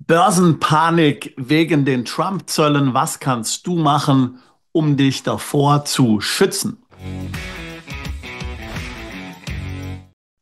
Börsenpanik wegen den Trump-Zöllen. Was kannst du machen, um dich davor zu schützen?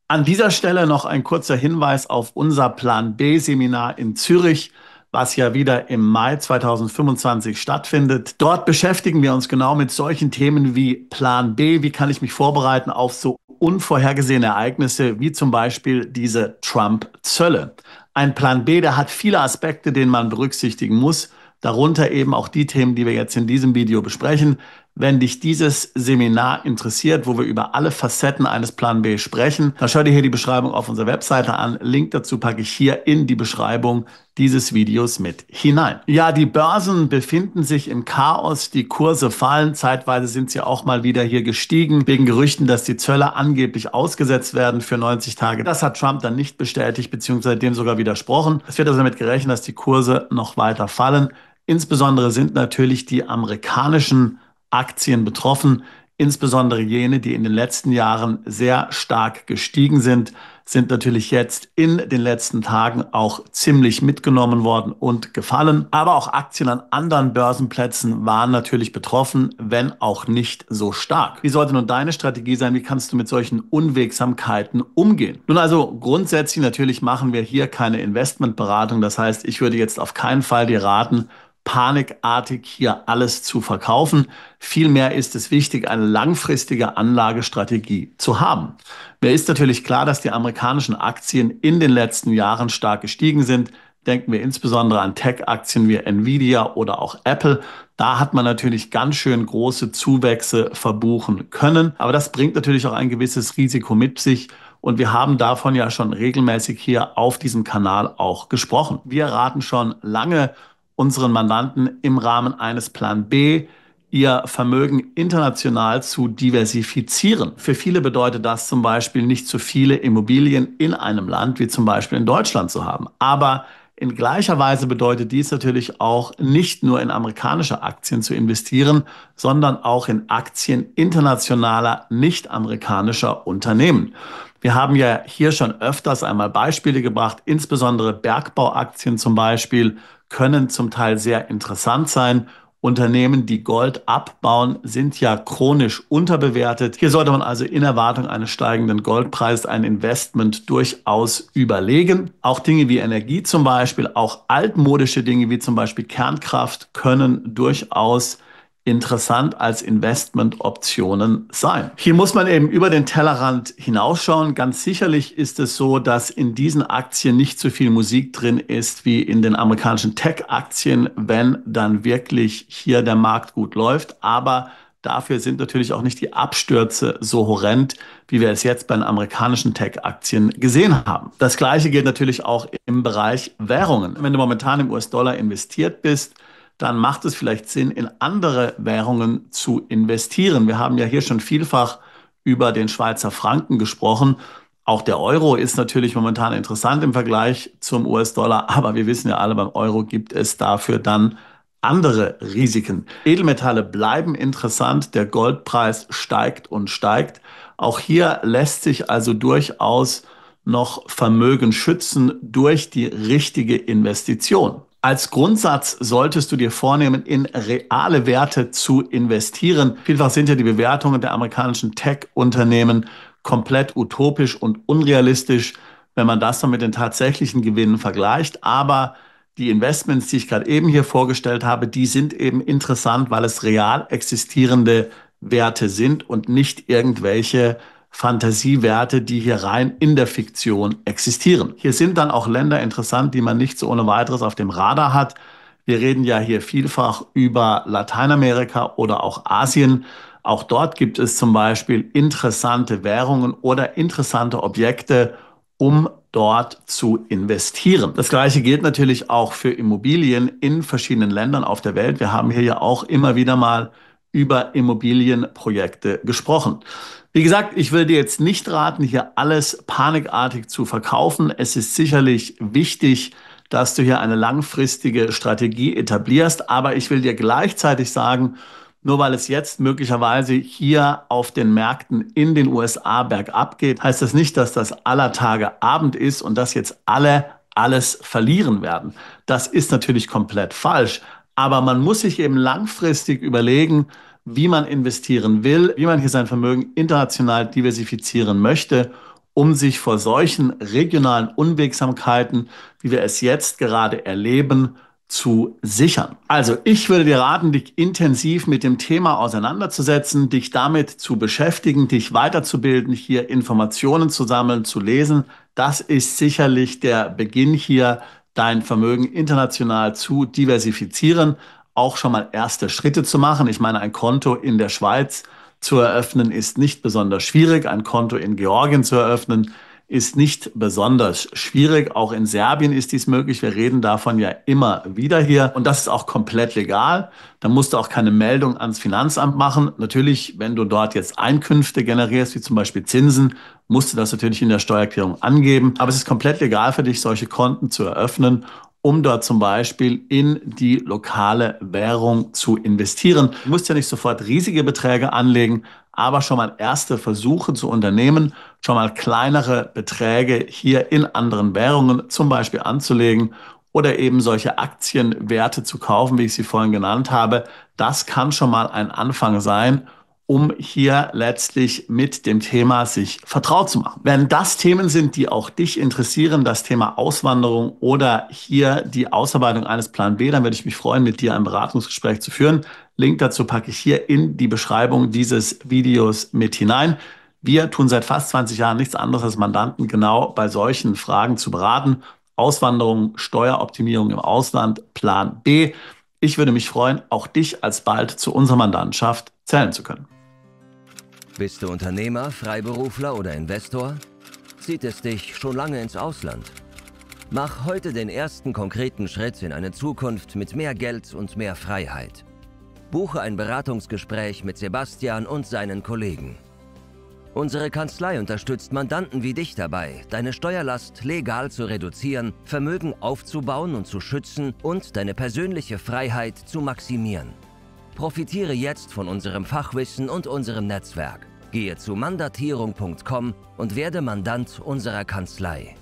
An dieser Stelle noch ein kurzer Hinweis auf unser Plan B-Seminar in Zürich, was ja wieder im Mai 2025 stattfindet. Dort beschäftigen wir uns genau mit solchen Themen wie Plan B. Wie kann ich mich vorbereiten auf so unvorhergesehene Ereignisse wie zum Beispiel diese Trump-Zölle? Ein Plan B, der hat viele Aspekte, den man berücksichtigen muss. Darunter eben auch die Themen, die wir jetzt in diesem Video besprechen. Wenn dich dieses Seminar interessiert, wo wir über alle Facetten eines Plan B sprechen, dann schau dir hier die Beschreibung auf unserer Webseite an. Link dazu packe ich hier in die Beschreibung dieses Videos mit hinein. Ja, die Börsen befinden sich im Chaos, die Kurse fallen, zeitweise sind sie auch mal wieder hier gestiegen, wegen Gerüchten, dass die Zölle angeblich ausgesetzt werden für 90 Tage. Das hat Trump dann nicht bestätigt, beziehungsweise dem sogar widersprochen. Es wird also damit gerechnet, dass die Kurse noch weiter fallen. Insbesondere sind natürlich die amerikanischen Aktien betroffen, insbesondere jene, die in den letzten Jahren sehr stark gestiegen sind natürlich jetzt in den letzten Tagen auch ziemlich mitgenommen worden und gefallen. Aber auch Aktien an anderen Börsenplätzen waren natürlich betroffen, wenn auch nicht so stark. Wie sollte nun deine Strategie sein? Wie kannst du mit solchen Unwegsamkeiten umgehen? Nun also grundsätzlich natürlich machen wir hier keine Investmentberatung. Das heißt, ich würde jetzt auf keinen Fall dir raten, panikartig hier alles zu verkaufen. Vielmehr ist es wichtig, eine langfristige Anlagestrategie zu haben. Mir ist natürlich klar, dass die amerikanischen Aktien in den letzten Jahren stark gestiegen sind. Denken wir insbesondere an Tech-Aktien wie Nvidia oder auch Apple. Da hat man natürlich ganz schön große Zuwächse verbuchen können. Aber das bringt natürlich auch ein gewisses Risiko mit sich. Und wir haben davon ja schon regelmäßig hier auf diesem Kanal auch gesprochen. Wir raten schon lange unseren Mandanten im Rahmen eines Plan B, ihr Vermögen international zu diversifizieren. Für viele bedeutet das zum Beispiel nicht zu viele Immobilien in einem Land wie zum Beispiel in Deutschland zu haben. Aber in gleicher Weise bedeutet dies natürlich auch nicht nur in amerikanische Aktien zu investieren, sondern auch in Aktien internationaler, nicht-amerikanischer Unternehmen. Wir haben ja hier schon öfters einmal Beispiele gebracht, insbesondere Bergbauaktien zum Beispiel können zum Teil sehr interessant sein. Unternehmen, die Gold abbauen, sind ja chronisch unterbewertet. Hier sollte man also in Erwartung eines steigenden Goldpreises ein Investment durchaus überlegen. Auch Dinge wie Energie zum Beispiel, auch altmodische Dinge wie zum Beispiel Kernkraft können durchaus interessant als Investmentoptionen sein. Hier muss man eben über den Tellerrand hinausschauen. Ganz sicherlich ist es so, dass in diesen Aktien nicht so viel Musik drin ist wie in den amerikanischen Tech-Aktien, wenn dann wirklich hier der Markt gut läuft. Aber dafür sind natürlich auch nicht die Abstürze so horrend, wie wir es jetzt bei den amerikanischen Tech-Aktien gesehen haben. Das Gleiche gilt natürlich auch im Bereich Währungen. Wenn du momentan im US-Dollar investiert bist, dann macht es vielleicht Sinn, in andere Währungen zu investieren. Wir haben ja hier schon vielfach über den Schweizer Franken gesprochen. Auch der Euro ist natürlich momentan interessant im Vergleich zum US-Dollar, aber wir wissen ja alle, beim Euro gibt es dafür dann andere Risiken. Edelmetalle bleiben interessant, der Goldpreis steigt und steigt. Auch hier lässt sich also durchaus noch Vermögen schützen durch die richtige Investition. Als Grundsatz solltest du dir vornehmen, in reale Werte zu investieren. Vielfach sind ja die Bewertungen der amerikanischen Tech-Unternehmen komplett utopisch und unrealistisch, wenn man das dann mit den tatsächlichen Gewinnen vergleicht. Aber die Investments, die ich gerade eben hier vorgestellt habe, die sind eben interessant, weil es real existierende Werte sind und nicht irgendwelche Fantasiewerte, die hier rein in der Fiktion existieren. Hier sind dann auch Länder interessant, die man nicht so ohne weiteres auf dem Radar hat. Wir reden ja hier vielfach über Lateinamerika oder auch Asien. Auch dort gibt es zum Beispiel interessante Währungen oder interessante Objekte, um dort zu investieren. Das Gleiche gilt natürlich auch für Immobilien in verschiedenen Ländern auf der Welt. Wir haben hier ja auch immer wieder mal über Immobilienprojekte gesprochen. Wie gesagt, ich will dir jetzt nicht raten, hier alles panikartig zu verkaufen. Es ist sicherlich wichtig, dass du hier eine langfristige Strategie etablierst, aber ich will dir gleichzeitig sagen, nur weil es jetzt möglicherweise hier auf den Märkten in den USA bergab geht, heißt das nicht, dass das aller Tage Abend ist und dass jetzt alle alles verlieren werden. Das ist natürlich komplett falsch, aber man muss sich eben langfristig überlegen, wie man investieren will, wie man hier sein Vermögen international diversifizieren möchte, um sich vor solchen regionalen Unwegsamkeiten, wie wir es jetzt gerade erleben, zu sichern. Also ich würde dir raten, dich intensiv mit dem Thema auseinanderzusetzen, dich damit zu beschäftigen, dich weiterzubilden, hier Informationen zu sammeln, zu lesen. Das ist sicherlich der Beginn hier, dein Vermögen international zu diversifizieren, auch schon mal erste Schritte zu machen. Ich meine, ein Konto in der Schweiz zu eröffnen ist nicht besonders schwierig. Ein Konto in Georgien zu eröffnen ist nicht besonders schwierig. Auch in Serbien ist dies möglich. Wir reden davon ja immer wieder hier. Und das ist auch komplett legal. Da musst du auch keine Meldung ans Finanzamt machen. Natürlich, wenn du dort jetzt Einkünfte generierst, wie zum Beispiel Zinsen, musst du das natürlich in der Steuererklärung angeben. Aber es ist komplett legal für dich, solche Konten zu eröffnen, um dort zum Beispiel in die lokale Währung zu investieren. Du musst ja nicht sofort riesige Beträge anlegen, aber schon mal erste Versuche zu unternehmen, schon mal kleinere Beträge hier in anderen Währungen zum Beispiel anzulegen oder eben solche Aktienwerte zu kaufen, wie ich sie vorhin genannt habe. Das kann schon mal ein Anfang sein, um hier letztlich mit dem Thema sich vertraut zu machen. Wenn das Themen sind, die auch dich interessieren, das Thema Auswanderung oder hier die Ausarbeitung eines Plan B, dann würde ich mich freuen, mit dir ein Beratungsgespräch zu führen. Link dazu packe ich hier in die Beschreibung dieses Videos mit hinein. Wir tun seit fast 20 Jahren nichts anderes als Mandanten genau bei solchen Fragen zu beraten. Auswanderung, Steueroptimierung im Ausland, Plan B. Ich würde mich freuen, auch dich alsbald zu unserer Mandantschaft zählen zu können. Bist du Unternehmer, Freiberufler oder Investor? Zieht es dich schon lange ins Ausland? Mach heute den ersten konkreten Schritt in eine Zukunft mit mehr Geld und mehr Freiheit. Buche ein Beratungsgespräch mit Sebastian und seinen Kollegen. Unsere Kanzlei unterstützt Mandanten wie dich dabei, deine Steuerlast legal zu reduzieren, Vermögen aufzubauen und zu schützen und deine persönliche Freiheit zu maximieren. Profitiere jetzt von unserem Fachwissen und unserem Netzwerk. Gehe zu mandatierung.com und werde Mandant unserer Kanzlei.